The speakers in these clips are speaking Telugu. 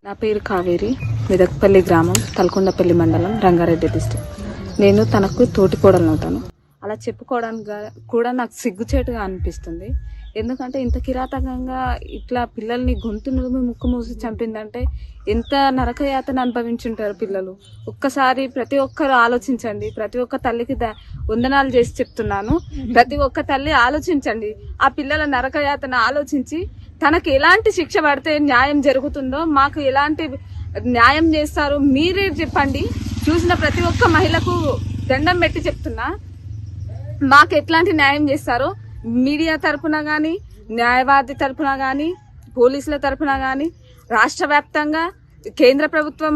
నా పేరు కావేరి, మెదక్పల్లి గ్రామం, తలకొండపల్లి మండలం, రంగారెడ్డి డిస్ట్రిక్ట్. నేను తనకు తోటి కోడలు అవుతాను. అలా చెప్పుకోవడానికి కూడా నాకు సిగ్గుచేటుగా అనిపిస్తుంది. ఎందుకంటే ఇంత కిరాతకంగా ఇట్లా పిల్లల్ని గొంతు నులిమి ముక్కు మూసి చంపిందంటే ఎంత నరకయాతన అనుభవించుంటారు పిల్లలు. ఒక్కసారి ప్రతి ఒక్కరు ఆలోచించండి. ప్రతి ఒక్క తల్లికి వందనాలు చేసి చెప్తున్నాను. ప్రతి ఒక్క తల్లి ఆలోచించండి. ఆ పిల్లల నరకయాతన ఆలోచించి తనకు ఎలాంటి శిక్ష పడితే న్యాయం జరుగుతుందో, మాకు ఎలాంటి న్యాయం చేస్తారో మీరే చెప్పండి. చూసిన ప్రతి ఒక్క మహిళకు దండం పెట్టి చెప్తున్నా, మాకు ఎట్లాంటి న్యాయం చేస్తారో మీడియా తరపున కానీ, న్యాయవాది తరపున కానీ, పోలీసుల తరపున కానీ, రాష్ట్ర వ్యాప్తంగా కేంద్ర ప్రభుత్వం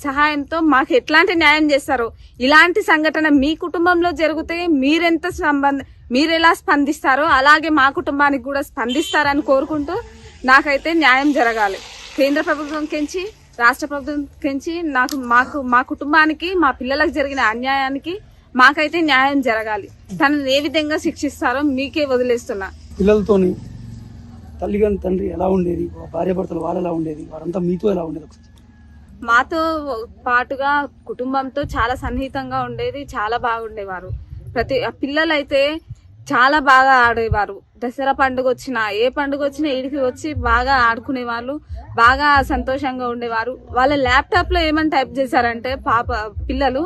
సహాయంతో మాకు ఎట్లాంటి న్యాయం చేస్తారో, ఇలాంటి సంఘటన మీ కుటుంబంలో జరిగితే మీరెలా స్పందిస్తారో అలాగే మా కుటుంబానికి కూడా స్పందిస్తారని కోరుకుంటూ, నాకైతే న్యాయం జరగాలి. కేంద్ర ప్రభుత్వం కెంచి, రాష్ట్ర ప్రభుత్వం కెంచి మా కుటుంబానికి, మా పిల్లలకు జరిగిన అన్యాయానికి మాకైతే న్యాయం జరగాలి. తనని ఏ విధంగా శిక్షిస్తారో మీకే వదిలేస్తున్నా. పిల్లలతోని తల్లి గాని తండ్రి ఎలా ఉండేది, భార్యాభర్తలు వాళ్ళు ఎలా ఉండేది, వారంతా మీతో ఎలా ఉండేది? మాతో పాటుగా కుటుంబంతో చాలా సన్నిహితంగా ఉండేది, చాలా బాగుండేవారు. పిల్లలైతే చాలా బాగా ఆడేవారు. దసరా పండుగ వచ్చినా, ఏ పండుగ వచ్చినా ఇడికి వచ్చి బాగా ఆడుకునేవాళ్ళు, బాగా సంతోషంగా ఉండేవారు. వాళ్ళ ల్యాప్టాప్ లో ఏమని టైప్ చేశారంటే పిల్లలు,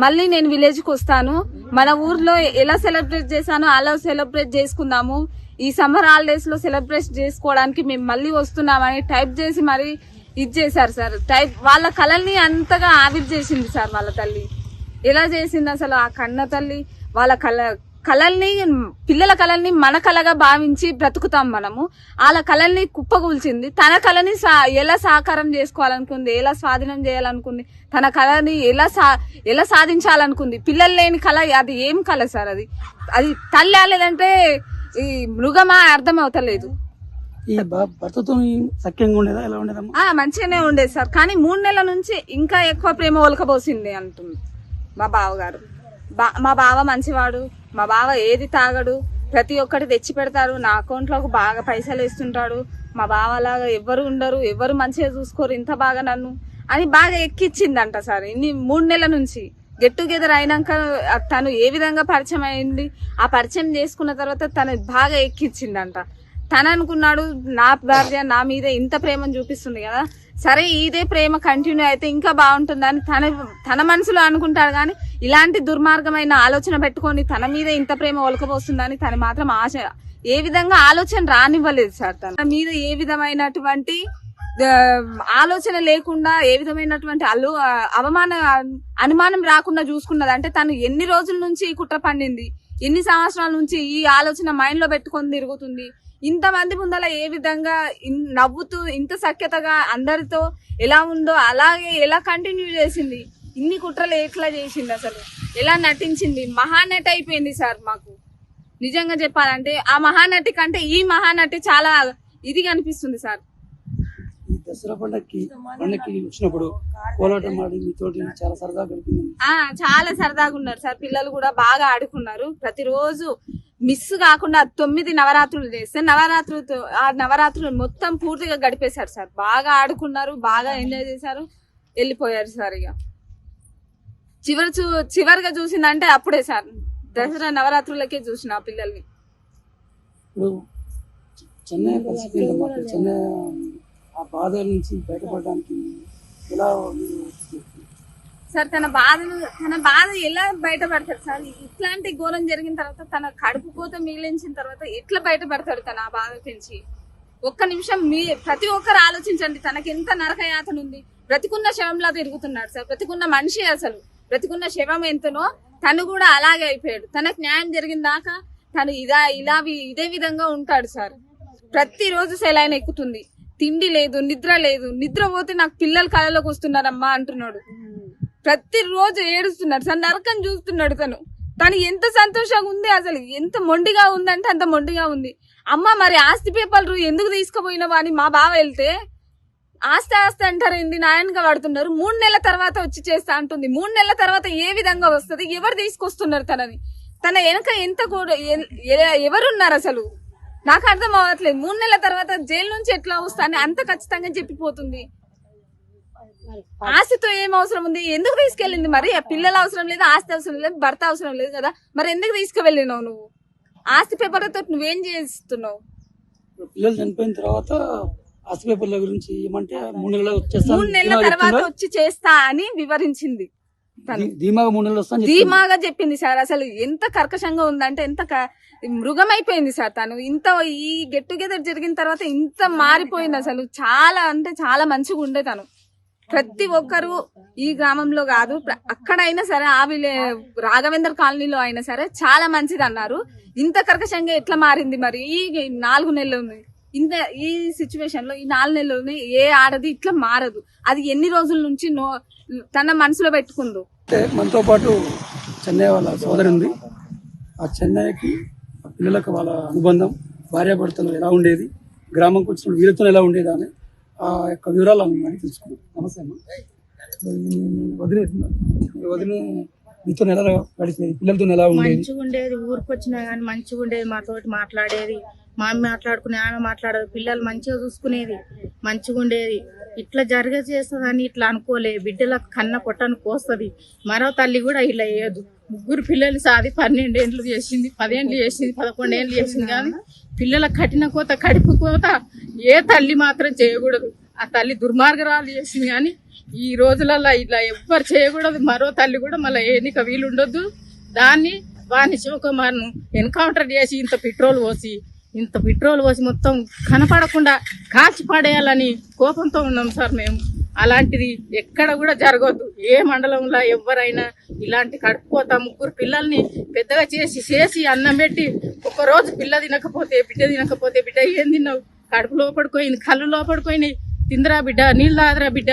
మళ్ళీ నేను విలేజ్ కి వస్తాను, మన ఊర్లో ఎలా సెలబ్రేట్ చేశానో అలా సెలబ్రేట్ చేసుకుందాము, ఈ సమ్మర్ హాలిడేస్ లో సెలబ్రేట్ చేసుకోవడానికి మేము మళ్ళీ వస్తున్నామని టైప్ చేసి మరి ఇది చేశారు సార్. వాళ్ళ కళల్ని అంతగా ఆవిరి చేసింది సార్ వాళ్ళ తల్లి. ఎలా చేసింది అసలు ఆ కన్న తల్లి? వాళ్ళ కళల్ని, పిల్లల కళల్ని మన కళగా భావించి బ్రతుకుతాం మనము. వాళ్ళ కళల్ని కుప్పగూల్చింది. తన కళని ఎలా సాకారం చేసుకోవాలనుకుంది, ఎలా స్వాధీనం చేయాలనుకుంది, తన కళని ఎలా సాధించాలనుకుంది. పిల్లలు లేని కళ అది ఏం కళ సార్? అది తల్లి లేదంటే ఈ మృగమా అర్థం అవుతలేదు. ఈ భర్తతో సఖ్యంగా ఉండేదా, ఎలా ఉండేదమ్మా? మంచిగానే ఉండేది సార్, కానీ 3 నెలల నుంచి ఇంకా ఎక్కువ ప్రేమ ఒలకబోసింది అంటుంది మా బావగారు. మా బావ మంచివాడు, మా బావ ఏది తాగడు, ప్రతి ఒక్కటి తెచ్చి పెడతారు, నా అకౌంట్లోకి బాగా పైసలు వేస్తుంటాడు. మా బావలాగా ఎవరు ఉండరు, ఎవరు మంచిగా చూసుకోరు ఇంత బాగా నన్ను అని బాగా ఎక్కిచ్చిందంట సార్. 3 నెలల నుంచి గెట్ టుగెదర్ అయినాక తను ఏ విధంగా పరిచయం అయింది, ఆ పరిచయం చేసుకున్న తర్వాత తను బాగా ఎక్కిచ్చిందంట. తను అనుకున్నాడు, నా భార్య నా మీద ఇంత ప్రేమను చూపిస్తుంది కదా, సరే ఇదే ప్రేమ కంటిన్యూ అయితే ఇంకా బాగుంటుందని తన మనసులో అనుకుంటాడు. కానీ ఇలాంటి దుర్మార్గమైన ఆలోచన పెట్టుకొని తన మీద ఇంత ప్రేమ ఒలకబోస్తుందని తను మాత్రం ఏ విధంగా ఆలోచన రానివ్వలేదు సార్. తన మీద ఏ విధమైనటువంటి ఆలోచన లేకుండా, ఏ విధమైనటువంటి అనుమానం రాకుండా చూసుకున్నది. అంటే తను ఎన్ని రోజుల నుంచి ఈ కుట్ర పండింది, ఎన్ని సంవత్సరాల నుంచి ఈ ఆలోచన మైండ్ లో పెట్టుకొని తిరుగుతుంది. ఇంతమంది ముందల ఏ విధంగా నవ్వుతూ ఇంత సఖ్యతగా అందరితో ఎలా ఉందో అలాగే ఎలా కంటిన్యూ చేసింది, ఇన్ని కుట్రలు ఎట్లా చేసింది, అసలు ఎలా నటించింది. మహానటి అయిపోయింది సార్. మాకు నిజంగా చెప్పాలంటే ఆ మహానటి కంటే ఈ మహానటి చాలా ఇదిగా అనిపిస్తుంది సార్. ఈ దసరా పండక్కి వచ్చినప్పుడు కోలాటం ఆడి మీతోటి చాలా సరదాగా గడిపింది. చాలా సరదాగా ఉన్నారు సార్. పిల్లలు కూడా బాగా ఆడుకున్నారు. ప్రతిరోజు మిస్ కాకుండా 9 నవరాత్రులు చేస్తే ఆ నవరాత్రులు మొత్తం పూర్తిగా గడిపేశారు సార్. బాగా ఆడుకున్నారు, బాగా ఎంజాయ్ చేశారు, వెళ్ళిపోయారు సార్. ఇక చివరిగా చూసిందంటే అప్పుడే సార్, దసరా నవరాత్రులకే చూసిన ఆ పిల్లల్ని. ఇప్పుడు చెన్నై చెన్నై ఆ బాధ నుంచి బయటపడడానికి ఎలా సార్? తన బాధ ఎలా బయటపడతాడు సార్? ఇట్లాంటి ఘోరం జరిగిన తర్వాత, తన కడుపు కోత మిగిలించిన తర్వాత ఎట్లా బయటపడతాడు తన ఆ బాధ నుంచి? ఒక్క నిమిషం ప్రతి ఒక్కరు ఆలోచించండి. తనకి ఎంత నరకయాతన ఉంది. బ్రతికున్న శవంలా తిరుగుతున్నాడు సార్. బ్రతికున్న మనిషి, అసలు బ్రతికున్న శవం ఎంతనో తను కూడా అలాగే అయిపోయాడు. తనకు న్యాయం జరిగిన దాకా తను ఇదే విధంగా ఉంటాడు సార్. ప్రతిరోజు సెలైన్ ఎక్కుతుంది, తిండి లేదు, నిద్ర పోతే నాకు పిల్లలు కళలోకి వస్తున్నారమ్మా అంటున్నాడు. ప్రతిరోజు ఏడుస్తున్నాడు సార్. నరకం చూస్తున్నాడు తను ఎంత సంతోషంగా ఉంది, అసలు ఎంత మొండిగా ఉందంటే అంత మొండిగా ఉంది. అమ్మ మరి ఆస్తి పేపర్లు ఎందుకు తీసుకుపోయినావా అని మా బావ వెళ్తే, ఆస్తి అంటారు ఏంది నాయనగా పడుతున్నారు, 3 నెలల తర్వాత వచ్చి చేస్తా అంటుంది. 3 నెలల తర్వాత ఏ విధంగా వస్తుంది? ఎవరు తీసుకొస్తున్నారు తనని? తన వెనక ఎవరున్నారు అసలు? నాకు అర్థం అవ్వట్లేదు. 3 నెలల తర్వాత జైలు నుంచి ఎట్లా వస్తాను అంత ఖచ్చితంగా చెప్పిపోతుంది. ఆస్తితో ఏం అవసరం ఉంది? ఎందుకు తీసుకెళ్ళింది మరి? పిల్లల అవసరం లేదు, ఆస్తి అవసరం లేదు, భర్త అవసరం లేదు కదా, మరి ఎందుకు తీసుకువెళ్ళినావు నువ్వు? ఆస్తి పేపర్లతో నువ్వేం చేస్తున్నావు? పిల్లలు చనిపోయిన తర్వాత ఆస్తి పేపర్ల గురించి ఏమంటే 3 నెలలు 3 నెలల తర్వాత వచ్చి చేస్తా అని వివరించింది. ధీమాగా 3 నెలలు వస్తా ధీమాగా చెప్పింది సార్. అసలు ఎంత కర్కశంగా ఉందంటే ఎంత మృగం అయిపోయింది సార్ తను. ఇంత ఈ గెట్ టుగెదర్ జరిగిన తర్వాత ఇంత మారిపోయింది. అసలు చాలా అంటే చాలా మంచిగా ఉండే తను. ప్రతి ఒక్కరు ఈ గ్రామంలో కాదు అక్కడైనా సరే రాఘవేందర్ కాలనీలో అయినా సరే చాలా మంచిది అన్నారు. ఇంత కర్కశంగా ఎట్లా మారింది మరి ఈ 4 నెలలు? ఇంత ఈ సిచ్యువేషన్ లో ఈ 4 నెలలని ఏ ఆడది ఇట్లా మారదు. అది ఎన్ని రోజుల నుంచి తన మనసులో పెట్టుకుందో. మనతో పాటు చెన్నై వాళ్ళ సోదరి ఉంది. ఆ చెన్నైకి పిల్లలకు వాళ్ళ అనుబంధం, భార్యాభర్తలు ఎలా ఉండేది, గ్రామంకి వచ్చిన వీళ్ళతో ఎలా ఉండేది అని ఆ యొక్క వివరాలు అడిగి తెలుసుకున్నాం. నమస్తే అమ్మ. వదిన మీతో ఎలా గడిచేది, పిల్లలతో ఎలా ఉండేది? మంచిగా ఉండేది. ఊరికి వచ్చినా కానీ మంచిగా ఉండేది. మాతోటి మాట్లాడేది, మా అమ్మ మాట్లాడుకునే, ఆమె మాట్లాడేది. పిల్లలు మంచిగా చూసుకునేది, మంచిగా ఉండేది. ఇట్లా చేస్తుందని ఇట్లా అనుకోలే. బిడ్డలకు కన్న కొట్టను కోస్తుంది. మరో తల్లి కూడా ఇలా వేయదు. 3 పిల్లలు సాది 12 ఏండ్లు చేసింది, 10 ఏండ్లు చేసింది, 11 ఏండ్లు చేసింది. కానీ పిల్లలకు కట్టిన కోత, కడుపు కోత ఏ తల్లి మాత్రం చేయకూడదు. ఆ తల్లి దుర్మార్గరాలు చేసింది. కానీ ఈ రోజులలో ఇట్లా ఎవ్వరు చేయకూడదు. మరో తల్లి కూడా మళ్ళీ ఏనిక వీలు ఉండొద్దు. వాణి శివకుమార్ను ఎన్కౌంటర్ చేసి ఇంత పెట్రోల్ పోసి మొత్తం కనపడకుండా కాల్చి పడేయాలని కోపంతో ఉన్నాం సార్ మేము. అలాంటిది ఎక్కడ కూడా జరగొద్దు. ఏ మండలంలో ఎవరైనా ఇలాంటి కడుపుకోత 3 పిల్లల్ని పెద్దగా చేసి అన్నం పెట్టి ఒక్కరోజు బిడ్డ తినకపోతే బిడ్డ ఏం తిన్నావు, కడుపు లోపడిపోయింది, కళ్ళు లోపడిపోయినాయి, తిందరా బిడ్డ, నీళ్ళు తాగరా బిడ్డ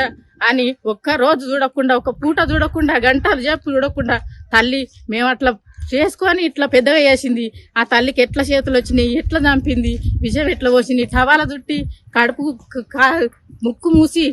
అని ఒక్క రోజు చూడకుండా, ఒక పూట చూడకుండా, గంటలు చెప్పు చూడకుండా తల్లి మేము అట్లా చేసుకొని ఇట్లా పెద్దగా చేసింది. ఆ తల్లికి ఎట్లా చేతులు వచ్చినాయి, ఎట్లా చంపింది, విషం ఎట్లా పోసింది, టవాల చుట్టి కడుపు ముక్కు మూసి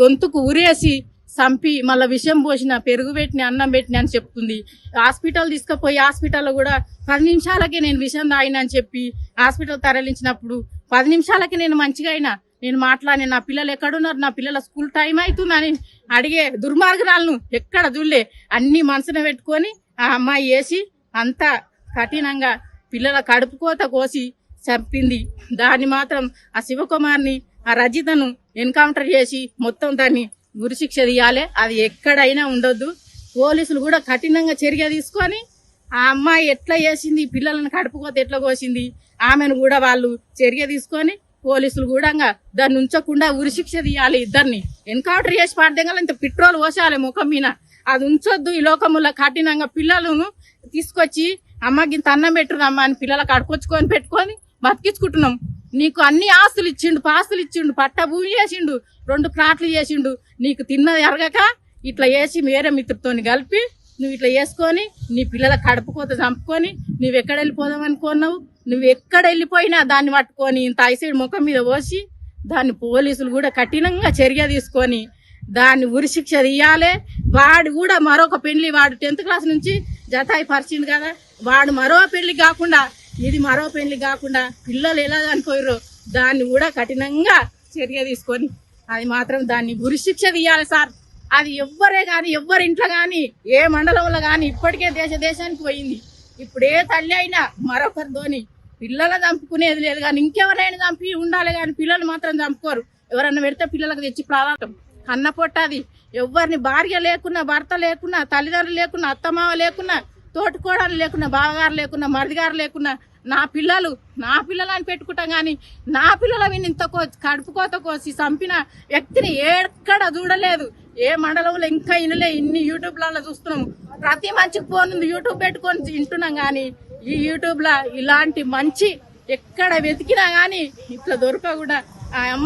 గొంతుకు ఉరేసి చంపి మళ్ళీ విషం పోసిన, పెరుగు పెట్టిన, అన్నం పెట్టిన అని చెప్తుంది. హాస్పిటల్ తీసుకుపోయి హాస్పిటల్లో కూడా 10 నిమిషాలకే నేను విషం తాగిన అని చెప్పి హాస్పిటల్ తరలించినప్పుడు 10 నిమిషాలకి నేను మంచిగా అయినా, నేను మాట్లాడిన, నా పిల్లలు ఎక్కడున్నారు, నా పిల్లల స్కూల్ టైం అవుతుందని అడిగే దుర్మార్గురాలను ఎక్కడ చూడలే. అన్ని మనసున పెట్టుకొని ఆ అమ్మాయి వేసి అంత కఠినంగా పిల్లల కడుపు కోత కోసి చంపింది. దాన్ని మాత్రం ఆ శివకుమార్ని, ఆ రజితను ఎన్కౌంటర్ చేసి మొత్తం దాన్ని ఉరిశిక్ష తీయాలి. అది ఎక్కడైనా ఉండొద్దు. పోలీసులు కూడా కఠినంగా చర్య తీసుకొని ఆ అమ్మాయి ఎట్లా చేసింది, పిల్లలను కడుపు కోత ఎట్లా కోసింది, ఆమెను కూడా వాళ్ళు చర్య తీసుకొని పోలీసులు కూడా దాన్ని ఉంచకుండా ఉరిశిక్ష తీయాలి. ఇద్దరిని ఎన్కౌంటర్ చేసి పడ్డంగా ఇంత పెట్రోల్ పోసాలి ముఖం మీద. అది ఉంచొద్దు. ఈ లోకములో కఠినంగా పిల్లలను తీసుకొచ్చి అమ్మకి ఇంత అన్నం పెట్టుదమ్మా అని పిల్లలకు అడుకొచ్చుకొని పెట్టుకొని బతికించుకుంటున్నాం. నీకు అన్ని ఆస్తులు ఇచ్చిండు, పాస్తులు ఇచ్చిండు, పట్ట భూమి చేసిండు, 2 ప్లాట్లు చేసిండు. నీకు తిన్నది ఎరగక ఇట్లా వేసి వేరే మిత్రుతోని కలిపి నువ్వు ఇట్లా వేసుకొని నీ పిల్లల కడుపు కోత చంపుకొని నువ్వు ఎక్కడ వెళ్ళిపోదాం అనుకున్నావు. నువ్వు ఎక్కడ వెళ్ళిపోయినా దాన్ని పట్టుకొని ఇంత ఐసైడ్ ముఖం మీద పోసి దాన్ని పోలీసులు కూడా కఠినంగా చర్య తీసుకొని దాన్ని ఉరిశిక్ష తీయాలి. వాడు కూడా మరొక పెళ్లి, వాడు 10th క్లాస్ నుంచి జతాయి పరిచింది కదా, వాడు మరో పెళ్లి కాకుండా, ఇది మరో పెళ్లి కాకుండా పిల్లలు ఎలా చనిపోయారో దాన్ని కూడా కఠినంగా చర్య తీసుకొని అది మాత్రం దాన్ని ఉరిశిక్ష తీయాలి సార్. అది ఎవ్వరే కానీ, ఎవ్వరి ఇంట్లో కానీ, ఏ మండలంలో కానీ ఇప్పటికే దేశానికి పోయింది. ఇప్పుడు ఏ తల్లి అయినా మరొకరితోని పిల్లలు చంపుకునేది లేదు. కానీ ఇంకెవరైనా చంపి ఉండాలి కానీ పిల్లలు మాత్రం చంపుకోరు. ఎవరన్నా పెడితే పిల్లలకు తెచ్చి ప్రాణం కన్న పొట్టది. ఎవరిని భార్య లేకున్నా, భర్త లేకున్నా, తల్లిదండ్రులు లేకున్నా, అత్తమావ లేకున్నా, తోటికోడలు లేకున్నా, బావగారు లేకున్నా, మరిదిగారు లేకున్నా నా పిల్లలు అని పెట్టుకుంటాం. కానీ నా పిల్లల ఇంత కడుపు కోత కోసి చంపిన వ్యక్తిని ఎక్కడ చూడలేదు. ఏ మండలంలో ఇంకా ఇనలే. ఇన్ని యూట్యూబ్లలో చూస్తున్నాము. ప్రతి మంచికి ఫోన్ ఉంది, యూట్యూబ్ పెట్టుకొని వింటున్నాం. కానీ ఈ యూట్యూబ్లో ఇలాంటి మంచి ఎక్కడ వెతికినా కానీ ఇట్లా దొరక కూడా ఆ అమ్మ